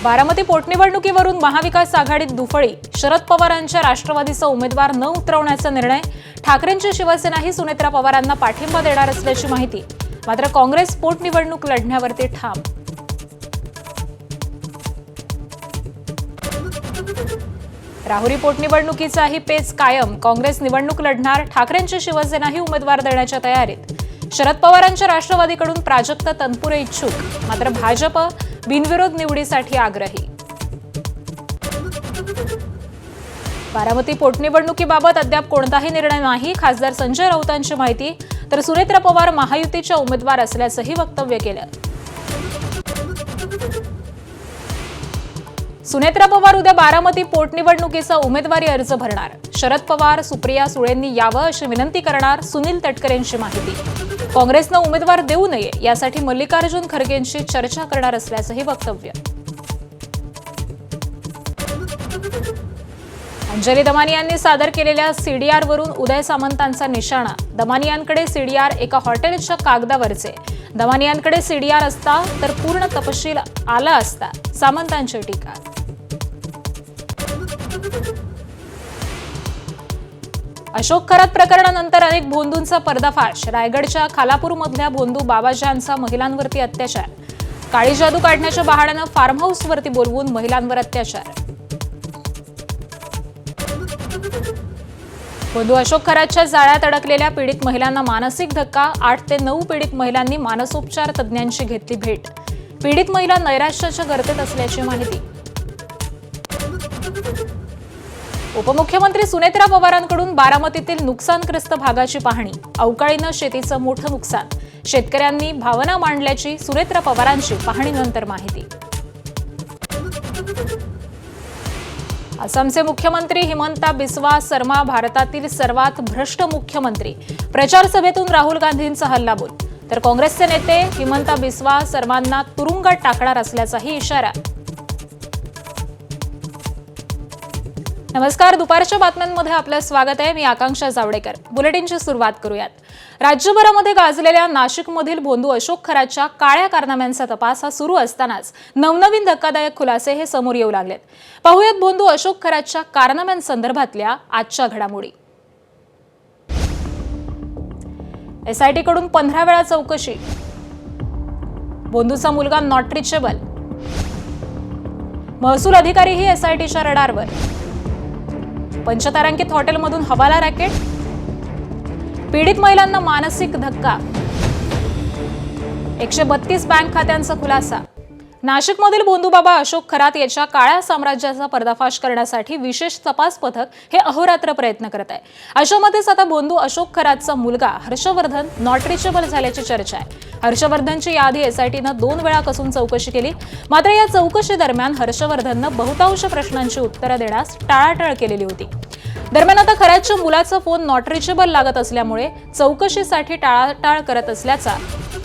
बारामती पोटनिवडणुकीवरून महाविकास आघाडीत दुफळी, शरद पवारांच्या राष्ट्रवादीचा उमेदवार न उतरवण्याचा निर्णय, ठाकरेंची शिवसेनाही सुनेत्रा पवारांना पाठिंबा देणार असल्याची माहिती. मात्र काँग्रेस पोटनिवडणूक लढण्यावरती ठाम. राहुरी पोटनिवडणुकीचाही पेच कायम. काँग्रेस निवडणूक लढणार, ठाकरेंची शिवसेनाही उमेदवार देण्याच्या तयारीत. शरद पवारांच्या राष्ट्रवादीकडून प्राजक्त तनपुरे इच्छुक, मात्र भाजप बिनविरोध निवडीसाठी आग्रही. बारामती पोटनिवडणुकीबाबत अद्याप कोणताही निर्णय नाही, खासदार संजय राऊतांची माहिती. तर सुनेत्रा पवार महायुतीच्या उमेदवार असल्याचंही वक्तव्य केलं. सुनेत्रा पवार उद्या बारामती पोटनिवडणुकीचा उमेदवारी अर्ज भरणार. शरद पवार, सुप्रिया सुळेंनी यावं अशी विनंती करणार. सुनील तटकरेंची माहिती. काँग्रेसनं उमेदवार देऊ नये यासाठी मल्लिकार्जुन खरगेंशी चर्चा करणार असल्याचंही वक्तव्य. अंजली दमानियांनी सादर केलेल्या सीडीआरवरून उदय सामंतांचा निशाणा. दमानियांकडे सीडीआर एका हॉटेलच्या कागदावरचे. दमानियांकडे सीडीआर असता तर पूर्ण तपशील आला असता, सामंतांची टीका. अशोक खरात प्रकरणानंतर अनेक भोंदूंचा पर्दाफाश. रायगडच्या खालापूरमधल्या भोंदू बाबाजांचा महिलांवरती अत्याचार. काळी जादू काढण्याच्या बहाण्यानं फार्म हाऊसवरती बोलवून महिलांवर अत्याचार. भोंदू अशोक खरातच्या जाळ्यात अडकलेल्या पीडित महिलांना मानसिक धक्का. 8 ते 9 पीडित महिलांनी मानसोपचार तज्ज्ञांची घेतली भेट. पीडित महिला नैराश्याच्या गर्तेत असल्याची माहिती. उपमुख्यमंत्री सुनेत्रा पवारांकडून बारामतीतील नुकसानग्रस्त भागाची पाहणी. अवकाळीनं शेतीचं मोठं नुकसान. शेतकऱ्यांनी भावना मांडल्याची सुनेत्रा पवारांची पाहणीनंतर माहिती. आसामचे मुख्यमंत्री हिमंता बिस्वा सर्मा भारतातील सर्वात भ्रष्ट मुख्यमंत्री. प्रचार सभेतून राहुल गांधींचा हल्लाबोल. तर काँग्रेसचे नेते हिमंता बिस्वा सर्मांना तुरुंगात टाकणार असल्याचाही इशारा. नमस्कार, दुपारच्या बातम्यांमध्ये आपलं स्वागत आहे. मी आकांक्षा जावडेकर. बुलेटिनची सुरुवात करूयात. राज्यभरामध्ये गाजलेल्या नाशिकमधील भोंदू अशोक खरातच्या काळ्या कारनाम्यांचा तपास हा सुरू असतानाच नवनवीन धक्कादायक खुलासे हे समोर येऊ लागलेत. पाहूयात भोंदू अशोक खरातच्या कारनाम्यांसंदर्भातल्या आजच्या घडामोडी. एसआयटी कडून 15 वेळा चौकशी. भोंदूचा मुलगा नॉट रिचेबल. महसूल अधिकारीही एसआयटीच्या रडारवर. पंचतारांकित हॉटेलमधून हवाला रॅकेट. पीडित महिलांना मानसिक धक्का. 132 बँक खात्यांचा खुलासा. नाशिकमधील भोंदूबाबा अशोक खरात याच्या काळ्या साम्राज्याचा पर्दाफाश करण्यासाठी विशेष तपास पथक हे अहोरात्र प्रयत्न करत आहे. अशामध्येच आता भोंदू अशोक खरातचा मुलगा हर्षवर्धन नॉट रिचेबल झाल्याची चर्चा आहे. हर्षवर्धनची याआधी एसआयटीनं 2 वेळा कसून चौकशी केली. मात्र या चौकशी दरम्यान हर्षवर्धननं बहुतांश प्रश्नांची उत्तरं देण्यास टाळाटाळ केलेली होती. दरम्यान आता खरातच्या मुलाचा फोन नॉट रिचेबल लागत असल्यामुळे चौकशीसाठी टाळाटाळ करत असल्याचा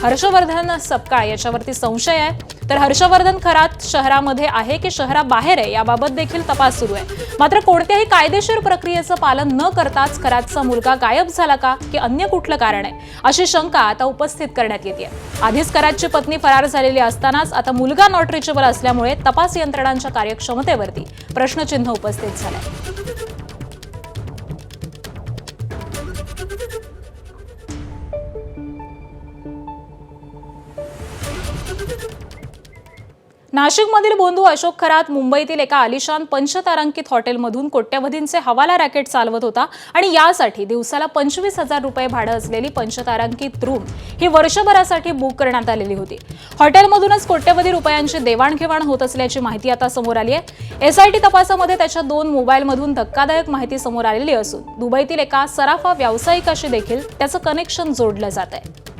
हर्षवर्धन सपकाळ याच्यावरती संशय आहे. तर हर्षवर्धन खरात शहरामध्ये आहे की शहराबाहेर आहे याबाबत देखील तपास सुरू आहे. मात्र कोणत्याही कायदेशीर प्रक्रियेचं पालन न करताच खरातचा मुलगा गायब झाला का की अन्य कुठलं कारण आहे, अशी शंका आता उपस्थित करण्यात येते. आधीच खरातची पत्नी फरार झालेली असतानाच आता मुलगा नॉट रिचेबल असल्यामुळे तपास यंत्रणांच्या कार्यक्षमतेवरती प्रश्नचिन्ह उपस्थित झालंय. नाशिकमधील भोंदू अशोक खरात मुंबईतील एका आलिशान पंचतारांकित हॉटेलमधून कोट्यवधींचे हवाला रॅकेट चालवत होता आणि यासाठी दिवसाला 25,000 रुपये भाडं असलेली पंचतारांकित रूम ही वर्षभरासाठी बुक करण्यात आलेली होती. हॉटेलमधूनच कोट्यवधी रुपयांची देवाणघेवाण होत असल्याची माहिती आता समोर आली आहे. एसआयटी तपासामध्ये त्याच्या 2 मोबाईलमधून धक्कादायक माहिती समोर आलेली असून दुबईतील एका सराफा व्यावसायिकाशी देखील त्याचं कनेक्शन जोडलं जात आहे.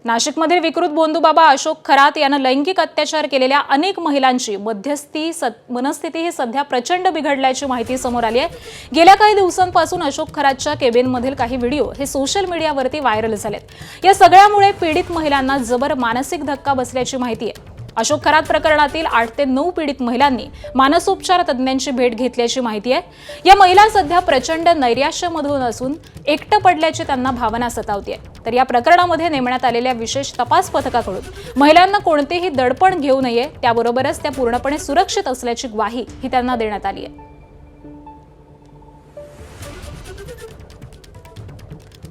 नाशिकमधील विकृत भोंदूबाबा अशोक खरात यानं लैंगिक अत्याचार केलेल्या अनेक महिलांची मनस्थिती ही सध्या प्रचंड बिघडल्याची माहिती समोर आली आहे. गेल्या काही दिवसांपासून अशोक खरातच्या केबिनमधील काही व्हिडिओ हे सोशल मीडियावरती व्हायरल झालेत. या सगळ्यामुळे पीडित महिलांना जबर मानसिक धक्का बसल्याची माहिती आहे. अशोक खरात प्रकरणातील 8 ते 9 पीडित महिलांनी मानसोपचार तज्ज्ञांची भेट घेतल्याची माहिती आहे। या महिला सध्या प्रचंड नैराश्यामधून असून एकटं पडल्याची त्यांना भावना सतावते। तर या प्रकरणामध्ये नेमण्यात आलेल्या विशेष तपास पथकाकडून महिलांना कोणतेही दडपण घेऊ नये, त्याबरोबरच त्या पूर्णपणे सुरक्षित असल्याची ग्वाही ही त्यांना देण्यात आली आहे।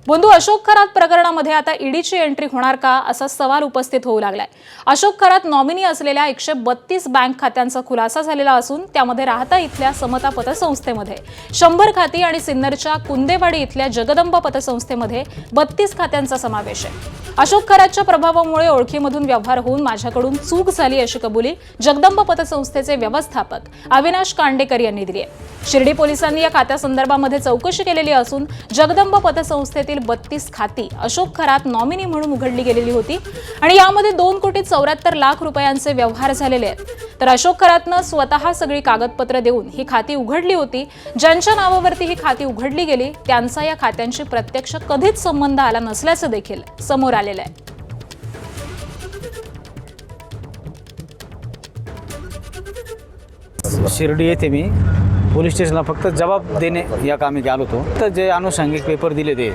बंधू अशोक खरात प्रकरणामध्ये आता ईडीची एंट्री होणार का असा सवाल उपस्थित होऊ लागलाय। अशोक खरात नॉमिनी असलेल्या 132 बँक खात्यांचा खुलासा झालेला असून त्यामध्ये राहता इथल्या समता पतसंस्थेमध्ये 100 खाती आणि सिन्नरच्या कुंदेवाडी इथल्या जगदंबा पतसंस्थेमध्ये 32 खात्यांचा समावेश आहे। अशोक खरातच्या प्रभावामुळे ओळखीमधून व्यवहार होऊन माझ्याकडून चूक झाली अशी कबुली जगदंबा पतसंस्थेचे व्यवस्थापक अविनाश कांडेकर यांनी दिली आहे। शिर्डी पोलिसांनी या खात्यासंदर्भामध्ये चौकशी केलेली असून जगदंबा पतसंस्थेतील 32 खाती अशोक खरात नॉमिनी म्हणून उघडली गेलेली होती आणि यामध्ये 2,74,00,000 रुपयांचे व्यवहार झालेले आहेत। तर अशोक खरातनं स्वतः सगळी कागदपत्र देऊन ही खाती उघडली होती। ज्यांच्या नावावरती ही खाती उघडली गेली त्यांचा या खात्यांशी प्रत्यक्ष कधीच संबंध आला नसल्याचं देखील समोर आलेलं आहे। शिर्डी येथे मी पोलीस स्टेशनला फक्त जबाब देणे या कामी गेलो होतो। तर जे अनुषंगिक पेपर दिले ते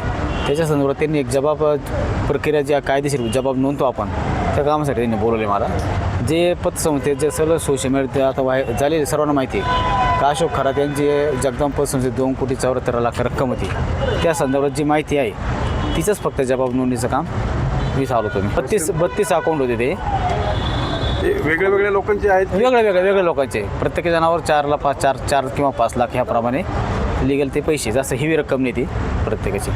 त्याच्या संदर्भात त्यांनी एक जबाब प्रक्रिया ज्या कायदेशीर जबाब नोंदतो आपण त्या कामासाठी त्यांनी बोलवले मला। जे पतसंस्थेत जे सर्व सोशल मीडिया आता झालेले सर्वांना माहिती आहे का अशोक खरात यांची जगदंबा पतसंस्थेत 2,74,00,000 रक्कम होती। त्या संदर्भात जी माहिती आहे तिचंच फक्त जबाब नोंदणीचं काम मी चालू होतो। मी 32 अकाउंट होते ते वेगळ्या लोकांचे आहेत, वेगळ्या लोकांचे प्रत्येक जणावर 4 किंवा 5 लाख ह्याप्रमाणे लिगल ते पैसे जास्त हिवी रक्कम नाही ती प्रत्येकाची।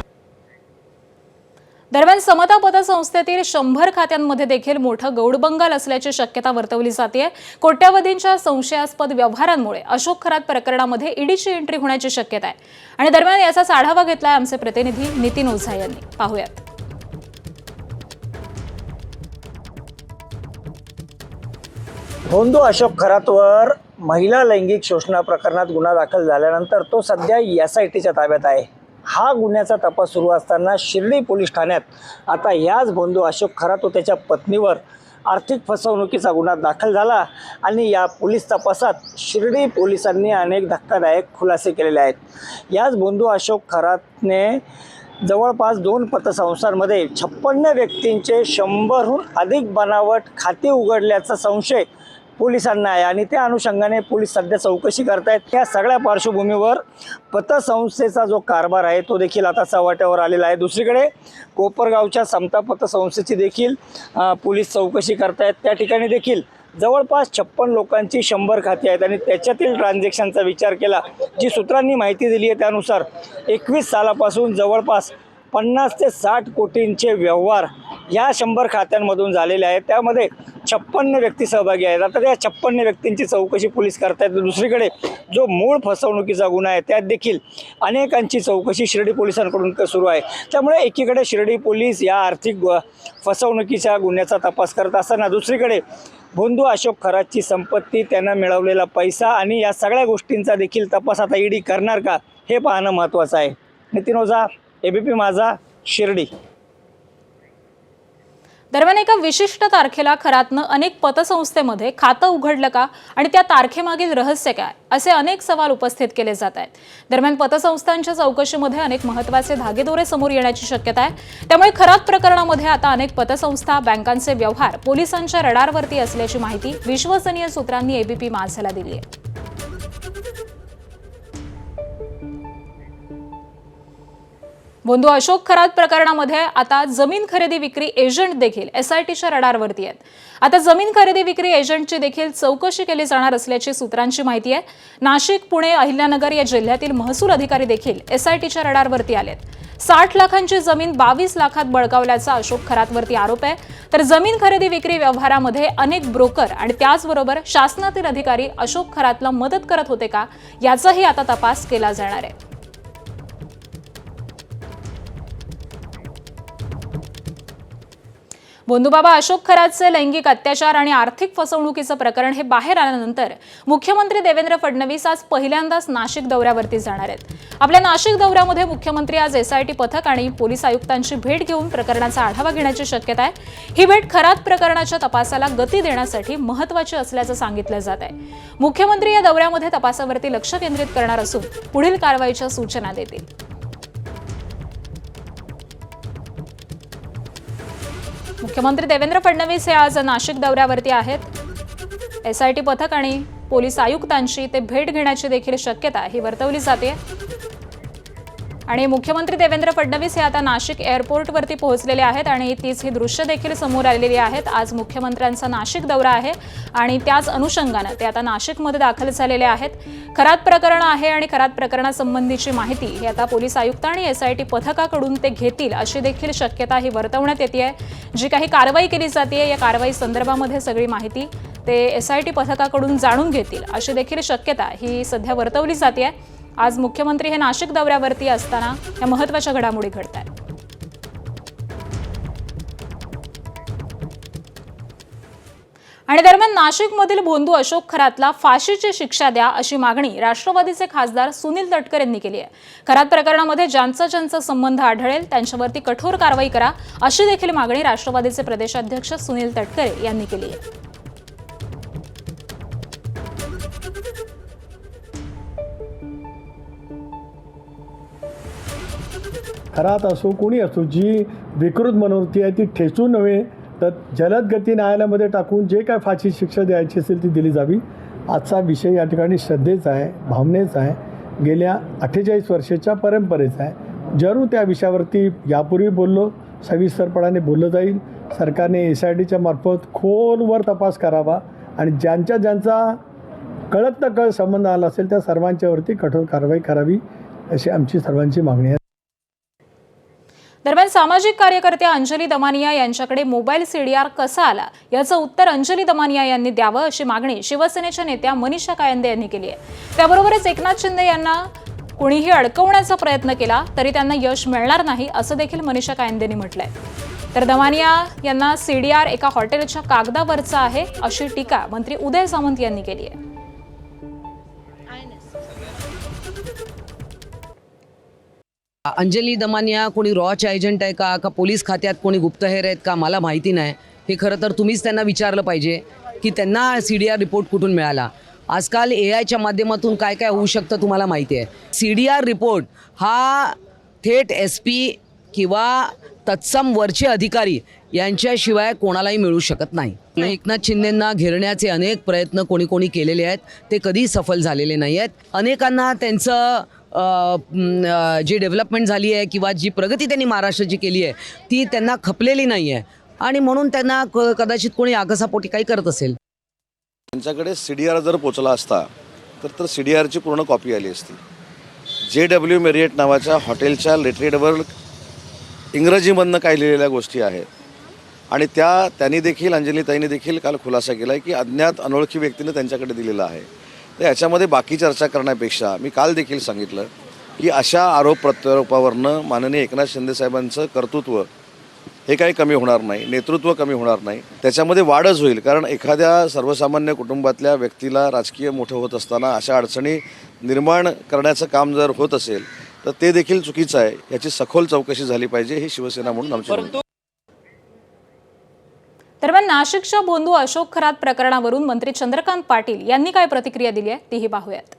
दरम्यान समता पतसंस्थेतील 100 खात्यांमध्ये देखील मोठं गौडबंगाल असल्याची शक्यता वर्तवली जाते। कोट्यावधींच्या संशयास्पद व्यवहारांमुळे अशोक खरात प्रकरणामध्ये ईडीची एंट्री होण्याची शक्यता आहे आणि दरम्यान याचाच आढावा घेतलाय आमचे प्रतिनिधी नितीन ओझा यांनी। पाहूयात। बंधू अशोक खरातवर महिला लैंगिक शोषणा प्रकरणात गुन्हा दाखल झाल्यानंतर तो सध्या एसआयटीच्या ताब्यात आहे। हा गुन्ह्याचा तपास सुरू असताना शिर्डी पोलीस ठाण्यात आता याच बंधू अशोक खरात व त्याच्या पत्नीवर आर्थिक फसवणुकीचा गुन्हा दाखल झाला आणि या पोलीस तपासात शिर्डी पोलिसांनी अनेक धक्कादायक खुलासे केलेले आहेत। याच बंधू अशोक खरातने जवळपास 2 पतसंस्थांमध्ये 56 व्यक्तींचे 100हून अधिक बनावट खाते उघडल्याचा संशय पोलिसांना आहे आणि त्या अनुषंगाने पोलीस सध्या चौकशी करतायत। या सगळ्या पार्श्वभूमीवर पतसंस्थेचा जो कारभार आहे तो देखील आता चव्हाट्यावर आलेला आहे। दुसरीकडे कोपरगावच्या समता पतसंस्थेची देखील पोलीस चौकशी करतायत। त्या ठिकाणी देखील जवळपास 56 लोकांची 100 खाती आहेत आणि त्याच्यातील ट्रान्झॅक्शनचा विचार केला जी सूत्रांनी माहिती दिली आहे त्यानुसार 21 सालापासून जवळपास 50 ते 60 कोटींचे व्यवहार या 100 खात्यांमधून झालेले आहेत। त्यामध्ये 56 व्यक्ती सहभागी आहेत। आता त्या 56 व्यक्तींची चौकशी पोलीस करतायत। दुसरीकडे जो मूळ फसवणुकीचा गुन्हा आहे त्यात देखील अनेकांची चौकशी शिर्डी पोलिसांकडून सुरू आहे। त्यामुळे एकीकडे शिर्डी पोलीस या आर्थिक फसवणुकीच्या गुन्ह्याचा तपास करत असताना दुसरीकडे बंधू अशोक खरातची संपत्ती, त्यांना मिळवलेला पैसा आणि या सगळ्या गोष्टींचा देखील तपास आता ईडी करणार का हे पाहणं महत्त्वाचं आहे। नितीन ओझा, एबीपी माझा, शिर्डी। दरम्यान एका विशिष्ट तारखेला खरातनं अनेक पतसंस्थेमध्ये खातं उघडलं का आणि त्या तारखेमागील रहस्य काय असे अनेक सवाल उपस्थित केले जात आहेत। दरम्यान पतसंस्थांच्या चौकशीमध्ये अनेक महत्त्वाचे धागेदोरे समोर येण्याची शक्यता आहे। त्यामुळे खरात प्रकरणामध्ये आता अनेक पतसंस्था, बँकांचे व्यवहार पोलिसांच्या रडारवरती असल्याची माहिती विश्वसनीय सूत्रांनी एबीपी माझाला दिली आहे। बंधू अशोक खरात प्रकरणामध्ये आता जमीन खरेदी विक्री एजंट देखील एसआयटीच्या रडारवरती आहेत। आता जमीन खरेदी विक्री एजंटची देखील चौकशी केली जाणार असल्याची सूत्रांची माहिती आहे। नाशिक, पुणे, अहिल्यानगर या जिल्ह्यातील महसूल अधिकारी देखील एसआयटीच्या रडारवरती आलेत। 60 लाखांची जमीन 22 लाखात बळकावल्याचा अशोक खरातवरती आरोप आहे। तर जमीन खरेदी विक्री व्यवहारामध्ये अनेक ब्रोकर आणि त्याचबरोबर शासनातील अधिकारी अशोक खरातला मदत करत होते का याचाही आता तपास केला जाणार आहे। बंधुबाबा अशोक खरातचे लैंगिक अत्याचार आणि आर्थिक फसवणुकीचं प्रकरण हे बाहेर आल्यानंतर मुख्यमंत्री देवेंद्र फडणवीस आज पहिल्यांदाच नाशिक दौऱ्यावरती जाणार आहेत. आपल्या नाशिक दौऱ्यामध्ये मुख्यमंत्री आज एसआयटी पथक आणि पोलीस आयुक्तांची भेट घेऊन प्रकरणाचा आढावा घेण्याची शक्यता आहे. ही भेट खरात प्रकरणाच्या तपासाला गती देण्यासाठी महत्त्वाची असल्याचं सांगितलं जात आहे. मुख्यमंत्री या दौऱ्यामध्ये तपासावरती लक्ष केंद्रित करणार असून पुढील कारवाईच्या सूचना देतील. मुख्यमंत्री देवेंद्र फडणवीस हे आज नाशिक दौऱ्यावरती आहेत. एसआयटी पथक आणि पोलीस आयुक्तांची ते भेट घेण्याची देखील शक्यता ही वर्तवली जाते. आणि मुख्यमंत्री देवेंद्र फडणवीस हे आता नाशिक एअरपोर्टवरती पोहोचलेले आहेत आणि तीच ही दृश्य देखील समोर आलेली आहेत. आज मुख्यमंत्र्यांचा नाशिक दौरा आहे आणि त्याच अनुषंगाने ते आता नाशिकमध्ये दाखल झालेले आहेत. खरात प्रकरण आहे आणि खरात प्रकरणासंबंधीची माहिती ही आता पोलीस आयुक्त आणि एसआयटी पथकाकडून ते घेतील अशी देखील शक्यता ही वर्तवण्यात येते आहे. जी काही कारवाई केली जाते या कारवाई संदर्भामध्ये सगळी माहिती ते एसआयटी पथकाकडून जाणून घेतील अशी देखील शक्यता ही सध्या वर्तवली जाते आहे. आज मुख्यमंत्री हे नाशिक दौऱ्यावरती असताना या महत्त्वाच्या घडामोडी घडत आहेत. आणि दरम्यान नाशिकमधील भोंदू अशोक खरातला फाशीची शिक्षा द्या अशी मागणी राष्ट्रवादीचे खासदार सुनील तटकरे यांनी केली आहे. खरात प्रकरणामध्ये ज्यांचा संबंध आढळेल त्यांच्यावरती कठोर कारवाई करा अशी देखील मागणी राष्ट्रवादीचे प्रदेशाध्यक्ष सुनील तटकरे यांनी केली आहे. खरात असो कोणी असो जी विकृत मनोवृत्ती आहे ती ठेचून नव्हे तर जलद गती न्यायालयामध्ये टाकून जे काय फाशी शिक्षा द्यायची असेल ती दिली जावी. आजचा विषय या ठिकाणी श्रद्धेचा आहे, भावनेचा आहे, गेल्या 48 वर्षाच्या परंपरेचा आहे. जरूर त्या विषयावरती यापूर्वी बोललो, सविस्तरपणाने बोललं जाईल. सरकारने एसआयटीच्या मार्फत खोलवर तपास करावा आणि ज्यांचा कळत न कळत संबंध आला असेल त्या सर्वांच्यावरती कठोर कारवाई करावी अशी आमची सर्वांची मागणी आहे. दरम्यान सामाजिक कार्यकर्त्या अंजली दमानिया यांच्याकडे मोबाईल सीडीआर कसा आला याचं उत्तर अंजली दमानिया यांनी द्यावं अशी मागणी शिवसेनेच्या नेत्या मनीषा कायंदे यांनी केली आहे. त्याबरोबरच एकनाथ शिंदे यांना कुणीही अडकवण्याचा प्रयत्न केला तरी त्यांना यश मिळणार नाही असं देखील मनीषा कायंदेंनी म्हटलंय. तर दमानिया यांना सीडीआर एका हॉटेलच्या कागदावरचा आहे अशी टीका मंत्री उदय सामंत यांनी केली आहे. अंजली दमानिया कोणी रॉच एजंट आहे का पोलीस खात्यात कोणी गुप्तहेर आहेत का मला माहिती नाही. हे खरं तर तुम्हीच त्यांना विचारलं पाहिजे की त्यांना CDR रिपोर्ट कुठून मिळाला. आजकाल AIच्या माध्यमातून काय काय होऊ शकतं तुम्हाला माहिती आहे. CDR रिपोर्ट हा थेट SP किंवा तत्सम वरचे अधिकारी यांच्याशिवाय कोणालाही मिळू शकत नाही. एकनाथ शिंदेंना घेरण्याचे अनेक प्रयत्न कोणी केलेले आहेत, ते कधी सफल झालेले नाही आहेत. अनेकांना त्यांचं जी डेव्हलपमेंट झाली आहे किंवा जी प्रगती त्यांनी महाराष्ट्राची केली आहे ती त्यांना खपलेली नाही आहे आणि म्हणून त्यांना कदाचित कोणी आकसापोटी काही करत असेल. त्यांच्याकडे CDR जर पोचला असता तर CDRची पूर्ण कॉपी आली असती. JW मेरियट नावाच्या हॉटेलच्या लेटरेडवर इंग्रजीमधनं काही लिहिलेल्या गोष्टी आहेत आणि त्यांनी देखील अंजलीताईंनी देखील काल खुलासा केला आहे की अज्ञात अनोळखी व्यक्तीने त्यांच्याकडे दिलेला आहे. तर याच्यामध्ये बाकी चर्चा करण्यापेक्षा मी काल देखील सांगितलं की अशा आरोप प्रत्यारोपावरनं माननीय एकनाथ शिंदे साहेबांचं कर्तृत्व हे काही कमी होणार नाही, नेतृत्व कमी होणार नाही, त्याच्यामध्ये वाढच होईल. कारण एखाद्या सर्वसामान्य कुटुंबातल्या व्यक्तीला राजकीय मोठं होत असताना अशा अडचणी निर्माण करण्याचं काम जर होत असेल तर ते देखील चुकीचं आहे. याची सखोल चौकशी झाली पाहिजे ही शिवसेना म्हणून आमची मागणी. दरम्यान नाशिकच्या भोंदू अशोक खरात प्रकरणावरून मंत्री चंद्रकांत पाटील यांनी काय प्रतिक्रिया दिली आहे तीही पाहूयात.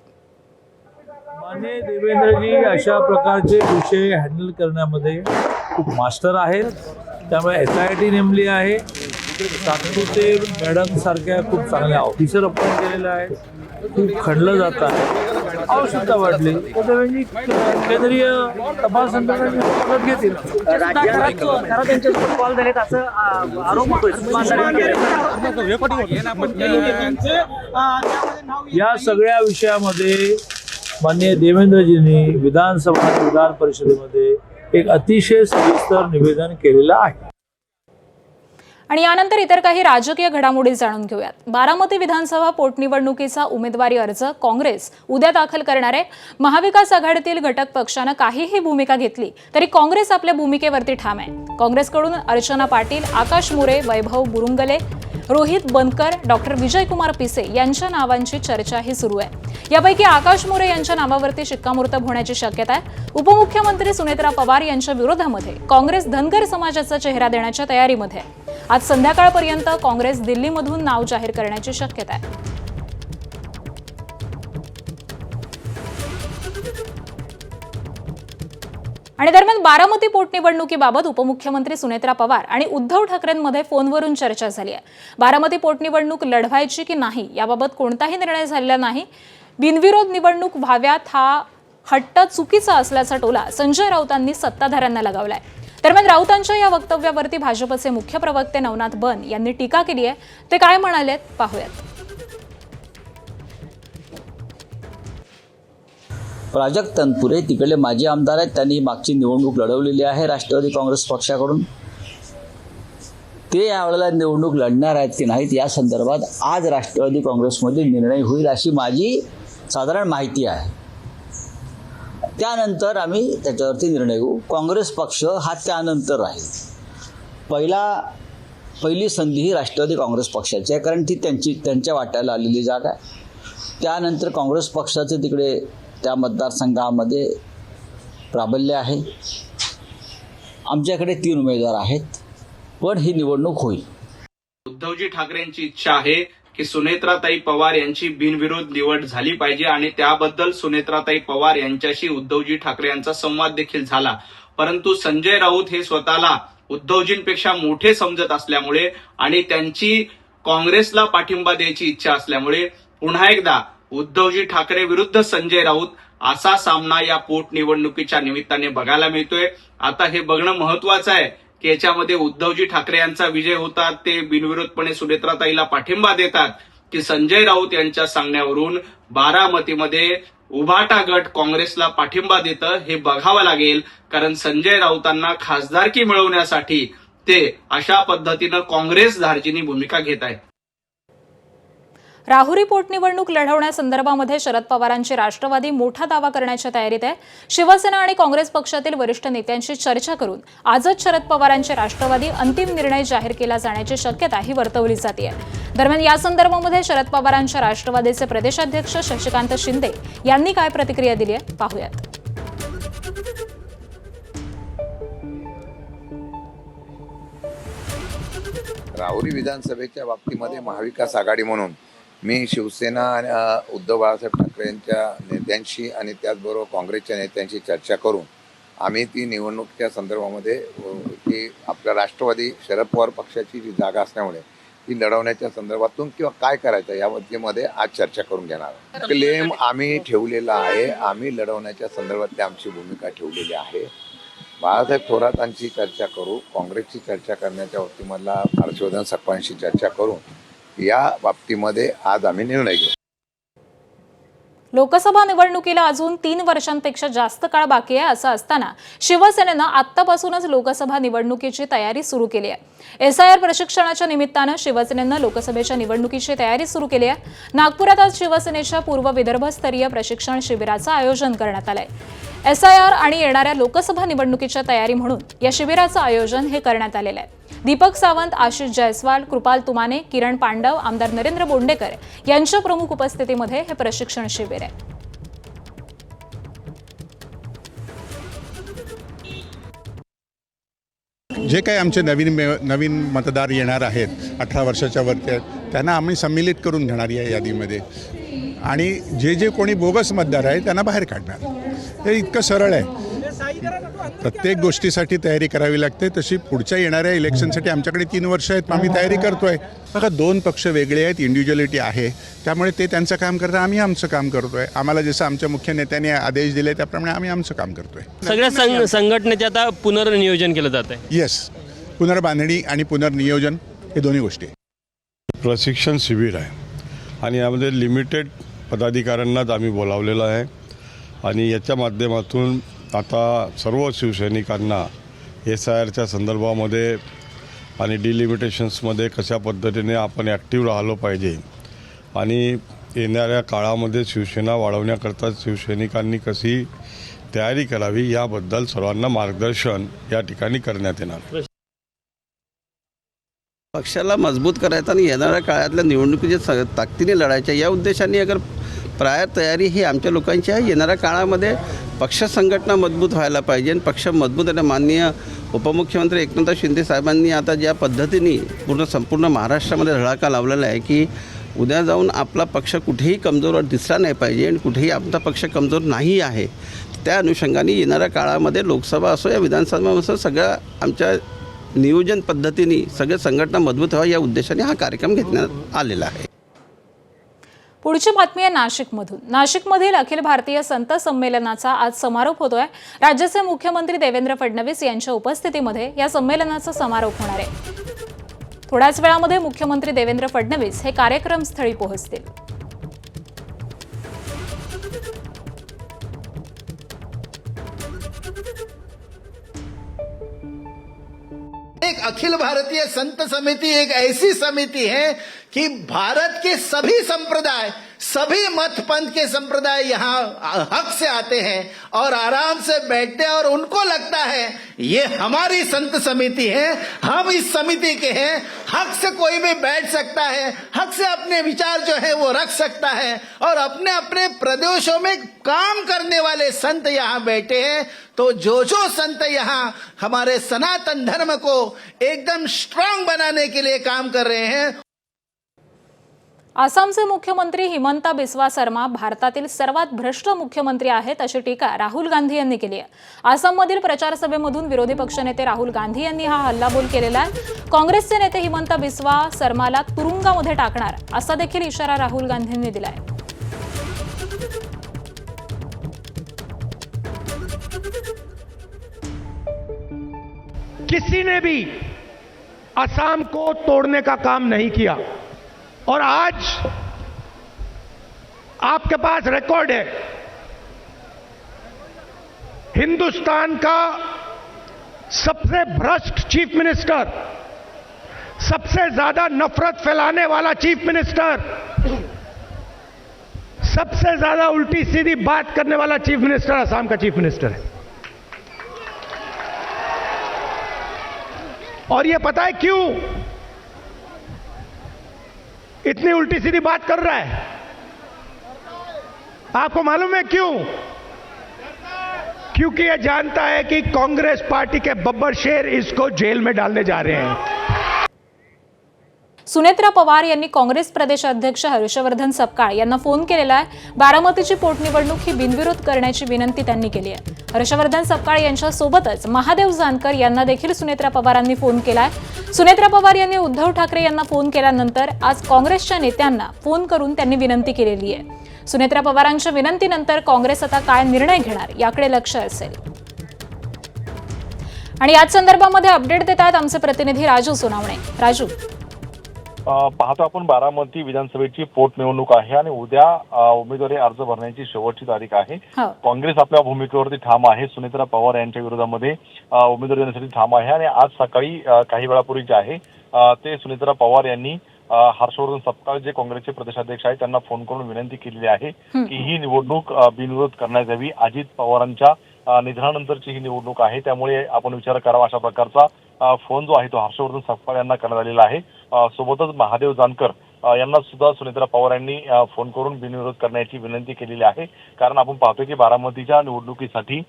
माननीय देवेंद्रजी अशा प्रकारचे विषय हँडल करण्यामध्ये खूप मास्टर आहेत. त्यामुळे SIT नेमली आहे. सातपुते मॅडम सारख्या खूप चांगल्या ऑफिसर अपॉइंट केलेल्या आहेत. खूप खणलं जात आहे, आवश्यकता वाढली तर देवेंद्रजी केंद्रीय तपास यंत्रणांची मदत घेतील. या सगळ्या विषयामध्ये माननीय देवेंद्रजींनी विधानसभा विधान परिषदेमध्ये एक अतिशय सविस्तर निवेदन केलेलं आहे. आणि यानंतर इतर काही राजकीय घडामोडी जाणून घेऊयात। बारामती विधानसभा पोटनिवडणुकीचा उमेदवारी अर्ज काँग्रेस उद्या दाखल करणार आहे। महाविकास आघाडीतील घटक पक्षानं काहीही भूमिका घेतली तरी काँग्रेस आपल्या भूमिकेवरती ठाम आहे। काँग्रेसकडून अर्चना पाटील, आकाश मोरे, वैभव बुरुंगले, रोहित बनकर, डॉक्टर विजयकुमार पिसे यांच्या नावांची चर्चाही सुरू आहे। यापैकी आकाश मोरे यांच्या नावावरती शिक्कामोर्तब होण्याची शक्यता आहे। उपमुख्यमंत्री सुनेत्रा पवार यांच्या विरोधामध्ये काँग्रेस धनगर समाजाचा चेहरा देण्याच्या तयारीमध्ये आहे। आज संध्याकाळपर्यंत काँग्रेस दिल्लीमधून नाव जाहीर करण्याची शक्यता आहे। आणि दरम्यान बारामती पोटनिवडणुकीबाबत उपमुख्यमंत्री सुनेत्रा पवार आणि उद्धव ठाकरेंमध्ये फोनवरून चर्चा झाली आहे। बारामती पोटनिवडणूक लढवायची की नाही याबाबत कोणताही निर्णय झालेला नाही। बिनविरोध निवडणूक व्हाव्यात हा हट्ट चुकीचा असल्याचा टोला संजय राऊतांनी सत्ताधाऱ्यांना लगावलाय। दरम्यान राऊतांच्या या वक्तव्यावरती भाजपचे मुख्य प्रवक्ते नवनाथ बन यांनी टीका केली आहे। ते काय म्हणालेत पाहूयात। प्राजक्त तनपुरे तिकडले माजी आमदार आहेत, त्यांनी मागची निवडणूक लढवलेली आहे राष्ट्रवादी काँग्रेस पक्षाकडून। ते यावेळेला निवडणूक लढणार आहेत की नाहीत या संदर्भात आज राष्ट्रवादी काँग्रेसमध्ये निर्णय होईल अशी माझी साधारण माहिती आहे। त्यानंतर आम्ही त्याच्यावरती निर्णय घेऊ। काँग्रेस पक्ष हा त्यानंतर राहील। पहिली संधी ही राष्ट्रवादी काँग्रेस पक्षाची आहे, कारण ती त्यांच्या वाट्याला आलेली जागा आहे। त्यानंतर काँग्रेस पक्षाचे तिकडे त्या मतदारसंघामध्ये प्राबल्य आहे। आमच्याकडे 3 उमेदवार आहेत, पण ही निवडणूक होईल। उद्धवजी ठाकरेंची इच्छा आहे की सुनेत्राताई पवार यांची बिनविरोध निवड झाली पाहिजे आणि त्याबद्दल सुनेत्राताई पवार यांच्याशी उद्धवजी ठाकरे यांचा संवाद देखील झाला। परंतु संजय राऊत हे स्वतःला उद्धवजींपेक्षा मोठे समजत असल्यामुळे आणि त्यांची काँग्रेसला पाठिंबा द्यायची इच्छा असल्यामुळे पुन्हा एकदा उद्धवजी ठाकरे विरुद्ध संजय राऊत असा सामना या पोटनिवडणुकीच्या निमित्ताने बघायला मिळतोय। आता हे बघणं महत्वाचं आहे की याच्यामध्ये उद्धवजी ठाकरे यांचा विजय होतात, ते बिनविरोधपणे सुनेत्राताईला पाठिंबा देतात, की संजय राऊत यांच्या सांगण्यावरून बारामतीमध्ये उभाटा गट काँग्रेसला पाठिंबा देतं हे बघावं लागेल। कारण संजय राऊतांना खासदारकी मिळवण्यासाठी ते अशा पद्धतीनं काँग्रेस धार्जिनी भूमिका घेत आहेत। राहुरी पोटनिवडणूक लढवण्यासंदर्भामध्ये शरद पवारांची राष्ट्रवादी मोठा दावा करण्याच्या तयारीत आहे। शिवसेना आणि काँग्रेस पक्षातील वरिष्ठ नेत्यांशी चर्चा करून आजच शरद पवारांचे राष्ट्रवादी अंतिम निर्णय जाहीर केला जाण्याची शक्यता ही वर्तवली जाते। दरम्यान या संदर्भामध्ये शरद पवारांच्या राष्ट्रवादीचे प्रदेशाध्यक्ष शशिकांत शिंदे यांनी काय प्रतिक्रिया दिली आहे पाहूयात। राहुरी विधानसभेच्या बाबतीमध्ये महाविकास आघाडी म्हणून मी शिवसेना आणि उद्धव बाळासाहेब ठाकरे यांच्या नेत्यांशी आणि त्याचबरोबर काँग्रेसच्या नेत्यांशी चर्चा करून आम्ही ती निवडणुकीच्या संदर्भामध्ये की आपल्या राष्ट्रवादी शरद पवार पक्षाची जी जागा असल्यामुळे ती लढवण्याच्या संदर्भातून किंवा काय करायचं यामध्ये आज चर्चा करून घेणार। क्लेम आम्ही ठेवलेला आहे, आम्ही लढवण्याच्या संदर्भातली आमची भूमिका ठेवलेली आहे। बाळासाहेब थोरातांची चर्चा करू, काँग्रेसची चर्चा करण्याच्या बाबतीमधला हर्षवर्धन सकपाळांशी चर्चा करून या बाबतीमध्ये आज आम्ही निर्णय घेऊ। लोकसभा निवडणुकीला अजून 3 वर्षांपेक्षा जास्त काळ बाकी आहे असं असताना शिवसेनेनं आत्तापासूनच लोकसभा निवडणुकीची तयारी सुरू केली आहे। SIR प्रशिक्षणाच्या निमित्तानं शिवसेनेनं लोकसभेच्या निवडणुकीची तयारी सुरू केली आहे। नागपुरात आज शिवसेनेच्या पूर्व विदर्भस्तरीय प्रशिक्षण शिबिराचं आयोजन करण्यात आलंय। SIR आणि येणाऱ्या लोकसभा निवडणुकीच्या तयारी म्हणून या शिबिराचं आयोजन हे करण्यात आलेलं आहे। दीपक सावंत, आशिष जयस्वाल, कृपाल तुमाने, किरण पांडव, आमदार नरेंद्र बोंडेकर यांच्या प्रमुख उपस्थितीमध्ये हे प्रशिक्षण शिबिर आहे। जे काही आमचे नवीन मतदार येणार आहेत 18 वर्षाच्या वरती आहेत त्यांना आम्ही सम्मिलित करून घेणार या यादीमध्ये आणि जे कोणी बोगस मतदार आहे त्यांना बाहेर काढणार। हे इतकं सरळ आहे। प्रत्येक गोष्टीसाठी तयारी करावी लागते, तशी पुढच्या येणाऱ्या इलेक्शनसाठी आमच्याकडे 3 वर्ष आहेत, आम्ही तयारी करतोय। बघा 2 पक्ष वेगळे आहेत, इंडिव्हिज्युअलिटी आहे, त्यामुळे ते त्यांचं काम करतात, आम्ही आमचं काम करतोय। आम्हाला जसं आमच्या मुख्य नेत्यांनी आदेश दिले त्याप्रमाणे आम्ही आमचं काम करतोय। सगळ्या संघटनेचे आता पुनर्नियोजन केलं जात आहे। येस, पुनर्बांधणी आणि पुनर्नियोजन हे दोन्ही गोष्टी। प्रशिक्षण शिबिर आहे आणि यामध्ये लिमिटेड पदाधिकाऱ्यांनाच आम्ही बोलावलेलं आहे आणि याच्या माध्यमातून आता सर्व शिवसैनिकांना SIRच्या संदर्भामध्ये आणि डिलिमिटेशन्समध्ये कशा पद्धतीने आपण ॲक्टिव्ह राहिलो पाहिजे आणि येणाऱ्या काळामध्ये शिवसेना वाढवण्याकरता शिवसैनिकांनी कशी तयारी करावी याबद्दल सर्वांना मार्गदर्शन या ठिकाणी करण्यात येणार. पक्षाला मजबूत करायचं आणि येणाऱ्या काळातल्या निवडणुकीच्या ताकदीने लढायच्या या उद्देशाने अगर प्रायर तयारी ही आमच्या लोकांची आहे. येणाऱ्या काळामध्ये पक्ष संघटना मजबूत व्हायला पाहिजे आणि पक्ष मजबूत आणि माननीय उपमुख्यमंत्री एकनाथ शिंदे साहेबांनी आता ज्या पद्धतीने संपूर्ण महाराष्ट्रामध्ये धडाका लावलेला आहे की उद्या जाऊन आपला पक्ष कुठेही कमजोर दिसला नाही पाहिजे आणि कुठेही आपला पक्ष कमजोर नाही आहे. त्या अनुषंगाने येणाऱ्या काळामध्ये लोकसभा असो या विधानसभा असो सगळ्या आमच्या नियोजन पद्धतीने सगळे संघटना मजबूत व्हावी या उद्देशाने हा कार्यक्रम घेण्यात आलेला आहे. पुढची बातमी आहे नाशिकमधून. नाशिकमधील अखिल भारतीय संत संमेलनाचा आज समारोप होतोय. राज्याचे मुख्यमंत्री देवेंद्र फडणवीस यांच्या उपस्थितीमध्ये या संमेलनाचा समारोप होणार आहे. थोड्याच वेळामध्ये मुख्यमंत्री देवेंद्र फडणवीस हे कार्यक्रमस्थळी पोहोचतील. एक अखिल भारतीय संत समिति एक ऐसी समिति है कि भारत के सभी संप्रदाय, सभी मत पंथ के संप्रदाय यहाँ हक से आते हैं और आराम से बैठते हैं और उनको लगता है ये हमारी संत समिति है, हम इस समिति के हैं, हक से कोई भी बैठ सकता है, हक से अपने विचार जो है वो रख सकता है और अपने अपने प्रदेशों में काम करने वाले संत यहाँ बैठे हैं. तो जो संत यहाँ हमारे सनातन धर्म को एकदम स्ट्रांग बनाने के लिए काम कर रहे हैं. आसामचे मुख्यमंत्री हिमंता बिस्वा शर्मा भारतातील सर्वात भ्रष्ट मुख्यमंत्री आहेत अशी टीका राहुल गांधी यांनी केली आहे. आसाममधील प्रचार सभेमधून विरोधी पक्षनेते राहुल गांधी यांनी हा हल्लाबोल केलेला आहे. काँग्रेसचे नेते हिमंता बिस्वा शर्माला तुरुंगामध्ये टाकणार असा देखील इशारा राहुल गांधींनी दिला आहे. किसी ने भी असम को तोड़ने का काम नहीं किया और आज आपके पास रिकॉर्ड है. हिंदुस्तान का सबसे भ्रष्ट चीफ मिनिस्टर, सबसे ज्यादा नफरत फैलाने वाला चीफ मिनिस्टर, सबसे ज्यादा उल्टी सीधी बात करने वाला चीफ मिनिस्टर असम का चीफ मिनिस्टर है. और ये पता है क्यों इतनी उल्टी सीधी बात कर रहा है? आपको मालूम है क्यों? क्योंकि ये जानता है कि कांग्रेस पार्टी के बब्बर शेर इसको जेल में डालने जा रहे हैं. सुनेत्रा पवार यांनी काँग्रेस प्रदेशाध्यक्ष हर्षवर्धन सपकाळ यांना फोन केलेला आहे. बारामतीची पोटनिवडणूक ही बिनविरोध करण्याची विनंती त्यांनी केली आहे. हर्षवर्धन सपकाळ यांच्या सोबतच महादेव जानकर यांना देखील सुनेत्रा पवारांनी फोन केलाय. सुनेत्रा पवार यांनी उद्धव ठाकरे यांना फोन केल्यानंतर आज काँग्रेसच्या नेत्यांना फोन करून त्यांनी विनंती केलेली आहे. सुनेत्रा पवारांच्या विनंतीनंतर काँग्रेस आता काय निर्णय घेणार याकडे लक्ष असेल. आणि याच संदर्भामध्ये अपडेट देत आहेत आमचे प्रतिनिधी राजू सोनावणे. राजू, पाहतो आपण बारामती विधानसभेची पोटनिवडणूक आहे आणि उद्या उमेदवारी अर्ज भरण्याची शेवटची तारीख आहे. काँग्रेस आपल्या भूमिकेवरती ठाम आहे. सुनेत्रा पवार यांच्या विरोधामध्ये उमेदवारी देण्यासाठी ठाम आहे आणि आज सकाळी काही वेळापूर्वी जे आहे ते सुनेत्रा पवार यांनी हर्षवर्धन सपकाळ जे काँग्रेसचे प्रदेशाध्यक्ष आहेत त्यांना फोन करून विनंती केलेली आहे की ही निवडणूक बिनविरोध करण्यात यावी. अजित पवारांच्या निधनानंतरची ही निवडणूक आहे, त्यामुळे आपण विचार करावा अशा प्रकारचा फोन जो आहे तो हर्षवर्धन सपकाळ यांना करण्यात आलेला आहे. सोबतच महादेव जानकर यांना सुद्धा सुनेत्रा पवार यांनी फोन करून बिनविरोध करण्याची विनंती केलेली आहे. कारण आपण पाहतोय की बारामतीच्या निवडणुकीसाठी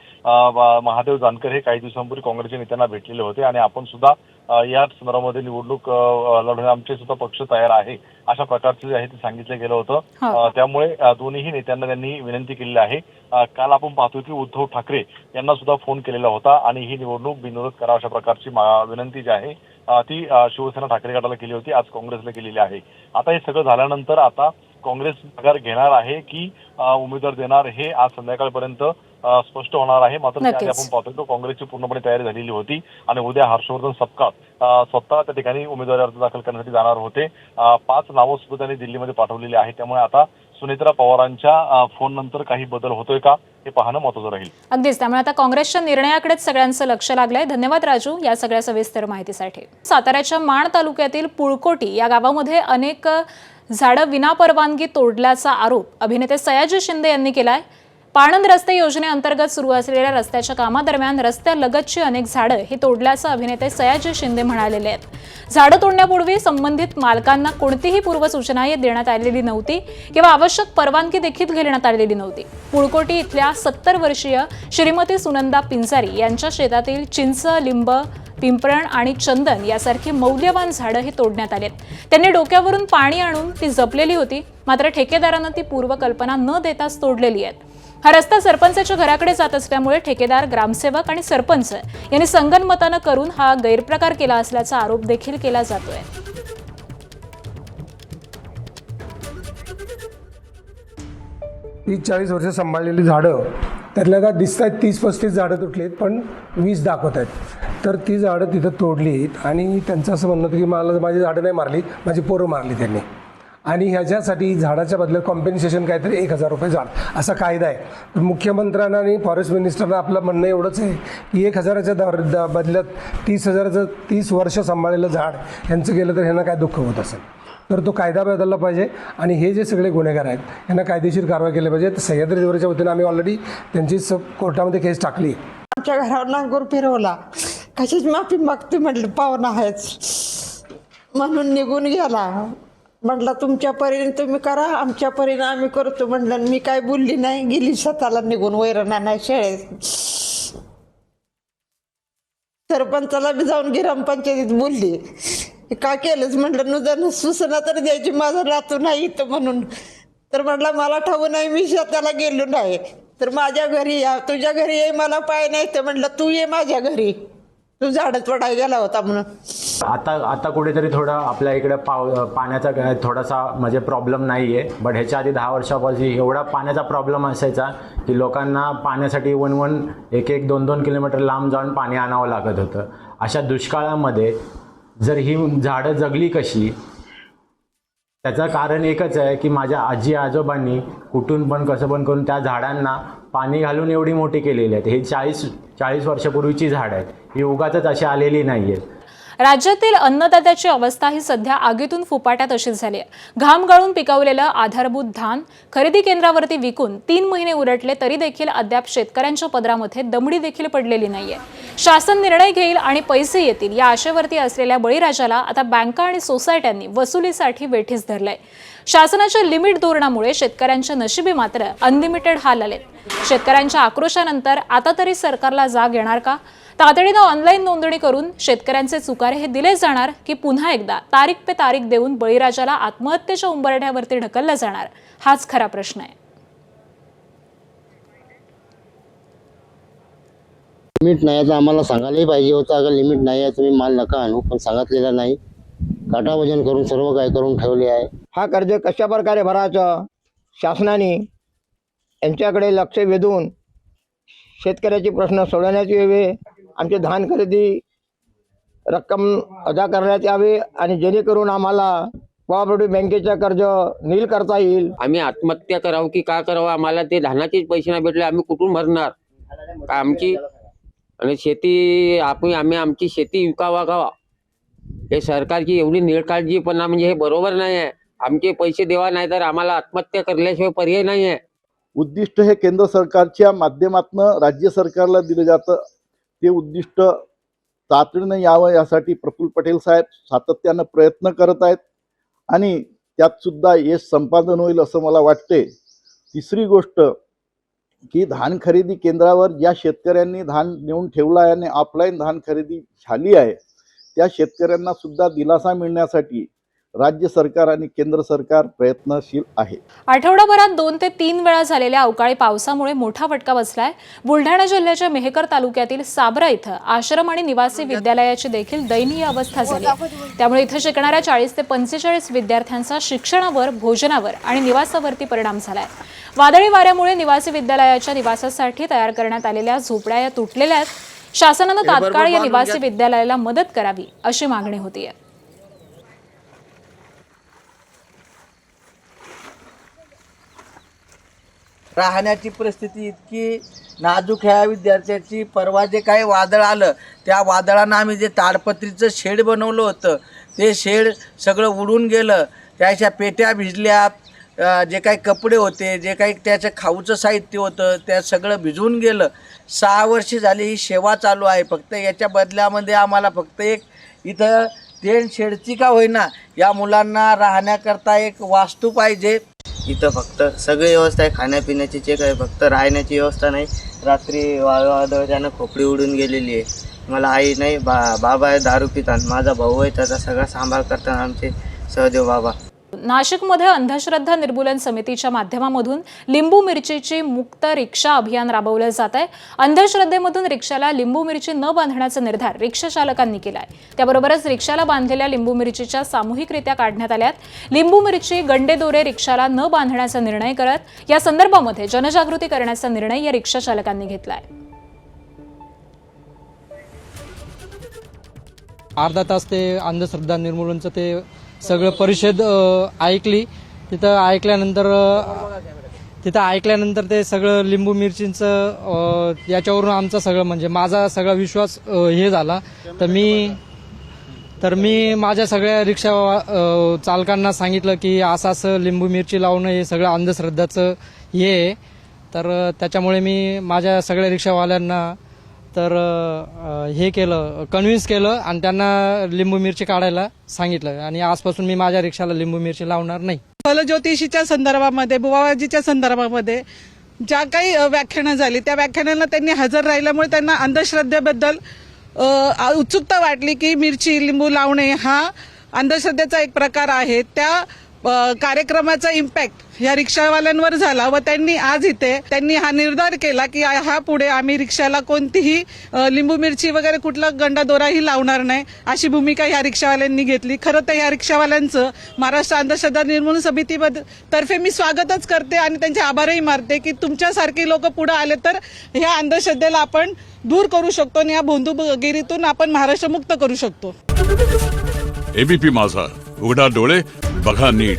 महादेव जानकर हे काही दिवसांपूर्वी काँग्रेसच्या नेत्यांना भेटलेले होते आणि आपण सुद्धा या संदर्भामध्ये निवडणूक लढवण्यास आमचे सुद्धा पक्ष तयार आहे अशा प्रकारचे जे आहे ते सांगितलं गेलं होतं. त्यामुळे दोन्ही नेत्यांना त्यांनी विनंती केलेली आहे. काल आपण पाहतोय की उद्धव ठाकरे यांना सुद्धा फोन केलेला होता आणि ही निवडणूक बिनविरोध करा अशा प्रकारची विनंती जी आहे ती शिवसेना ठाकरे गटाला केली होती, आज काँग्रेसला केलेली आहे. आता हे सगळं झाल्यानंतर आता काँग्रेस माघार घेणार आहे की उमेदवार देणार हे आज संध्याकाळपर्यंत स्पष्ट होणार आहे. मात्र त्याआधी आपण पाहतोय तो काँग्रेसची पूर्णपणे तयारी झालेली होती आणि उद्या हर्षवर्धन सपकाळ स्वतः त्या ठिकाणी उमेदवारी अर्ज दाखल करण्यासाठी जाणार होते. 5 नावं सुद्धा त्यांनी दिल्लीमध्ये पाठवलेली आहेत. त्यामुळे आता सुनेत्रा पवारांच्या फोन नंतर काही बदल होतोय का हे पाहणं महत्त्वाचं राहील. अगदीच, त्यामुळे आता काँग्रेसच्या निर्णयाकडेच सगळ्यांचं लक्ष लागलंय. धन्यवाद राजू या सगळ्या सविस्तर माहितीसाठी. साताऱ्याच्या माण तालुक्यातील पुळकोटी या गावामध्ये अनेक झाडं विनापरवानगी तोडल्याचा आरोप अभिनेते सयाजी शिंदे यांनी केलाय. पाणंद रस्ते योजनेअंतर्गत सुरू असलेल्या रस्त्याच्या कामादरम्यान रस्त्यालगतची अनेक झाडं ही तोडल्याचं अभिनेते सयाजी शिंदे म्हणालेले आहेत. झाडं तोडण्यापूर्वी संबंधित मालकांना कोणतीही पूर्वसूचना देण्यात आलेली नव्हती किंवा आवश्यक परवानगी देखील घेण्यात आलेली नव्हती. पुळकोटी इथल्या 70 वर्षीय श्रीमती सुनंदा पिंजारी यांच्या शेतातील चिंच, लिंब, पिंपरण आणि चंदन यासारखी मौल्यवान झाडं ही तोडण्यात आलेत. त्यांनी डोक्यावरून पाणी आणून ती जपलेली होती. मात्र ठेकेदारानं ती पूर्वकल्पना न देताच तोडलेली आहेत. हा रस्ता सरपंचाच्या घराकडे जात असल्यामुळे ठेकेदार, ग्रामसेवक आणि सरपंच यांनी संगनमतानं करून हा गैरप्रकार केला असल्याचा आरोप देखील केला जातोय. ती 40 वर्ष सांभाळलेली झाडं त्यातल्या का दिसत आहेत 30-35 झाडं तुटलीत पण 20 दाखवत आहेत. तर ती झाडं तिथं तोडलीत आणि त्यांचं असं म्हणणं होतं की मला माझी झाडं नाही मारली, माझी पोरं मारली त्यांनी. आणि ह्याच्यासाठी झाडाच्या बदल्यात कॉम्पेन्सेशन काहीतरी 1000 रुपये झाड असा कायदा आहे. तर मुख्यमंत्र्यांना आणि फॉरेस्ट मिनिस्टरना आपलं म्हणणं एवढंच आहे की 1000च्या बदल्यात 30,000चं 30 वर्ष सांभाळलेलं झाड यांचं गेलं तर ह्यांना काय दुःख होत असेल. तर तो कायदा बदलला पाहिजे आणि हे जे सगळे गुन्हेगार आहेत यांना कायदेशीर कारवाई केली पाहिजे. तर सह्याद्री देवराच्या वतीनं आम्ही ऑलरेडी त्यांची कोर्टामध्ये केस टाकली. आमच्या घरावर नांगूर फिरवला, कशाची माफी मागते म्हटलं, पाहुणा आहेच म्हणून निघून गेला. म्हटलं तुमच्या परीने तुम्ही करा, आमच्या परीने आम्ही करतो म्हटलं. मी काय बोलली नाही, गेली स्वतःला निघून वैरणा नाही शाळेत. सरपंचाला बी जाऊन ग्रामपंचायतीत बोलली, का केलंच म्हटलं, नुदान सूचना तर द्यायची, माझा नातू नाही इथं म्हणून. तर म्हटलं मला ठाऊ नाही, मी स्वतःला गेलो नाही. तर माझ्या घरी या, तुझ्या घरी ये, मला पाय नाही. तर म्हटलं तू ये माझ्या घरी, तू झाडं तोडायला गेला होता म्हणून. आता कुठेतरी थोडं आपल्या इकडे पाण्याचा थोडासा म्हणजे प्रॉब्लेम नाही आहे. बट ह्याच्या आधी 10 वर्षापासून एवढा पाण्याचा प्रॉब्लेम असायचा की लोकांना पाण्यासाठी 1-1, 1-2 किलोमीटर लांब जाऊन पाणी आणावं लागत होतं. अशा दुष्काळामध्ये जर ही झाडं जगली कशी, त्याचं कारण एकच आहे की माझ्या आजी आजोबांनी कुठून पण कसं पण करून त्या झाडांना पाणी घालून एवढी मोठी केलेली आहेत. हे 40 वर्षापूर्वीची झाडं आहेत, ही उगाचच अशी आलेली नाही आहेत. राज्यातील अन्नदात्याची अवस्था ही सध्या आगीतून फुपाट्यात अशीच झाली आहे. घाम गाळून पिकवलेलं आधारभूत धान खरेदी केंद्रावरती विकून 3 महिने उलटले तरी देखील अद्याप शेतकऱ्यांच्या पदरामध्ये दमडी देखील पडलेली नाहीये. शासन निर्णय घेईल आणि पैसे येतील या आशेवरती असलेल्या बळीराजाला आता बँका आणि सोसायट्यांनी वसुलीसाठी वेठीस धरलंय. शासनाच्या लिमिट धोरणामुळे शेतकऱ्यांच्या नशिबी मात्र अनलिमिटेड हाल आलेत. शेतकऱ्यांच्या आक्रोशानंतर आता तरी सरकारला जाग येणार का? तातडीनं ऑनलाईन नोंदणी करून शेतकऱ्यांचे चुकारे हे दिले जाणार की पुन्हा एकदा तारीख पे तारीख देऊन बळीराजाला आत्महत्येच्या उंबरठ्यावरती ढकललं जाणार? हाच खरा प्रश्न आहे. लिमिट नाही तर आम्हाला सांगायलाही पाहिजे होतं, अगर लिमिट नाही आहे तुम्ही माल नका आणू, पण सांगितलेलं नाही. काटा वजन करून सर्व काय करून ठेवले आहे. हा कर्ज कशा प्रकारे भरायचं शासनाने यांच्याकडे लक्ष वेधून शेतकऱ्याचे प्रश्न सोडवण्यात यावे. आमचे धान खरेदी रक्कम अदा करण्यात यावी आणि जेणेकरून आम्हाला कोऑपरेटिव्ह बँकेचं कर्ज नील करता येईल. आम्ही आत्महत्या करावं की काय करावं, आम्हाला ते धानाचेच पैसे नाही भेटले, आम्ही कुठून भरणार? आमची आणि शेती आम्ही आमची शेती विकावा गावा, हे सरकारची एवढी निळकाळजीपणा म्हणजे हे बरोबर नाही आहे. आमचे पैसे देवा नाही तर आम्हाला आत्महत्या करल्याशिवाय पर्याय नाही आहे. उद्दिष्ट हे केंद्र सरकारच्या माध्यमातून राज्य सरकारला दिलं जातं. ते उद्दिष्ट तातडीनं यावं यासाठी प्रफुल्ल पटेल साहेब सातत्यानं प्रयत्न करत आहेत आणि त्यात सुद्धा यश संपादन होईल असं मला वाटते. तिसरी गोष्ट की धान खरेदी केंद्रावर ज्या शेतकऱ्यांनी धान नेऊन ठेवलं आहे आणि ऑफलाईन धान खरेदी झाली आहे त्या शेतकऱ्यांना सुद्धा दिलासा मिळण्यासाठी राज्य सरकार आणि केंद्र सरकार प्रयत्नशील आहे. आठवडाभरात 2 ते 3 वेळा झालेल्या अवकाळी पावसामुळे मोठा फटका बसलाय. बुलढाणा जिल्ह्याच्या मेहकर तालुक्यातील साबरा इथं आश्रम आणि निवासी विद्यालयाची देखील दयनीय अवस्था झाली. त्यामुळे इथं शिकणाऱ्या 40 ते 45 विद्यार्थ्यांचा शिक्षणावर, भोजनावर आणि निवासावरती परिणाम झालाय. वादळी वाऱ्यामुळे निवासी विद्यालयाच्या निवासासाठी तयार करण्यात आलेल्या झोपड्या या तुटलेल्या आहेत. शासनानं तात्काळ या निवासी विद्यालयाला मदत करावी अशी मागणी होतीये. राहण्याची परिस्थिती इतकी नाजूक ह्या विद्यार्थ्याची. परवा जे काही वादळ आलं त्या वादळानं आम्ही जे ताडपत्रीचं शेड बनवलं होतं ते शेड सगळं उडून गेलं. त्याच्या पेट्या भिजल्या, जे काही कपडे होते, जे काही त्याचं खाऊचं साहित्य होतं त्या सगळं भिजून गेलं. 6 वर्षे झाली ही सेवा चालू आहे. फक्त याच्या बदल्यामध्ये आम्हाला फक्त एक इथं टेंट शेडची का होईना या मुलांना राहण्याकरता एक वास्तू पाहिजे. इथं फक्त सगळी व्यवस्था आहे, खाण्यापिण्याची चेक आहे, फक्त राहण्याची व्यवस्था नाही. रात्री वादळानं खोपडी उडून गेलेली आहे. मला आई नाही, बाबा आहे दारू पितात, माझा भाऊ आहे त्याचा सगळा सांभाळ करतात आमचे सहदेव बाबा. नाशिकमध्ये अंधश्रद्धा निर्मूलन समितीच्या माध्यमामधून लिंबू मिरचीची मुक्त रिक्षा अभियान राबवलं जात आहे. अंधश्रद्धेमधून रिक्षाला लिंबू मिरची न बांधण्याचा निर्धार रिक्षा चालकांनी केला आहे. त्याबरोबरच रिक्षाला बांधलेल्या लिंबू मिरचीच्या सामूहिकरित्या काढण्यात आल्यात. लिंबू मिरची गंडे दोरे रिक्षाला न बांधण्याचा निर्णय करत या संदर्भामध्ये जनजागृती करण्याचा निर्णय या रिक्षा चालकांनी घेतलाय. अर्धा तास ते अंधश्रद्धा निर्मूलनचं ते सगळं परिषद ऐकली. तिथं ऐकल्यानंतर ते सगळं लिंबू मिरचींचं याच्यावरून आमचा सगळं म्हणजे माझा सगळा विश्वास हे झाला. तर मी माझ्या सगळ्या रिक्षा चालकांना सांगितलं की असं लिंबू मिरची लावणं हे सगळं अंधश्रद्धाचं हे आहे. तर त्याच्यामुळे मी माझ्या सगळ्या रिक्षावाल्यांना तर हे केलं, कन्व्हिन्स केलं आणि त्यांना लिंबू मिरची काढायला सांगितलं. आणि आजपासून मी माझ्या रिक्षाला लिंबू मिरची लावणार नाही. फलज्योतिषीच्या संदर्भामध्ये, बुवाबाजीच्या संदर्भामध्ये ज्या काही व्याख्यानं झाली त्या व्याख्यानांना त्यांनी हजर राहिल्यामुळे त्यांना अंधश्रद्धेबद्दल उत्सुकता वाटली की मिरची, लिंबू लावणे हा अंधश्रद्धेचा एक प्रकार आहे. त्या कार्यक्रमाचा इम्पॅक्ट या रिक्षावाल्यांवर झाला व त्यांनी हा निर्धार केला की हा पुढे आम्ही रिक्षाला कोणतीही लिंबू मिरची वगैरे कुठला गंडा दोराही लावणार नाही अशी भूमिका या रिक्षावाल्यांनी घेतली. खरं तर या रिक्षावाल्यांचं महाराष्ट्र अंधश्रद्धा निर्मूलन समितीतर्फे मी स्वागतच करते आणि त्यांचे आभारही मानते की तुमच्यासारखी लोक पुढे आले तर ह्या अंधश्रद्धेला आपण दूर करू शकतो आणि या भोंदूगिरीतून आपण महाराष्ट्र मुक्त करू शकतो. एबीपी माझा, उघडा डोळे बघा नीट.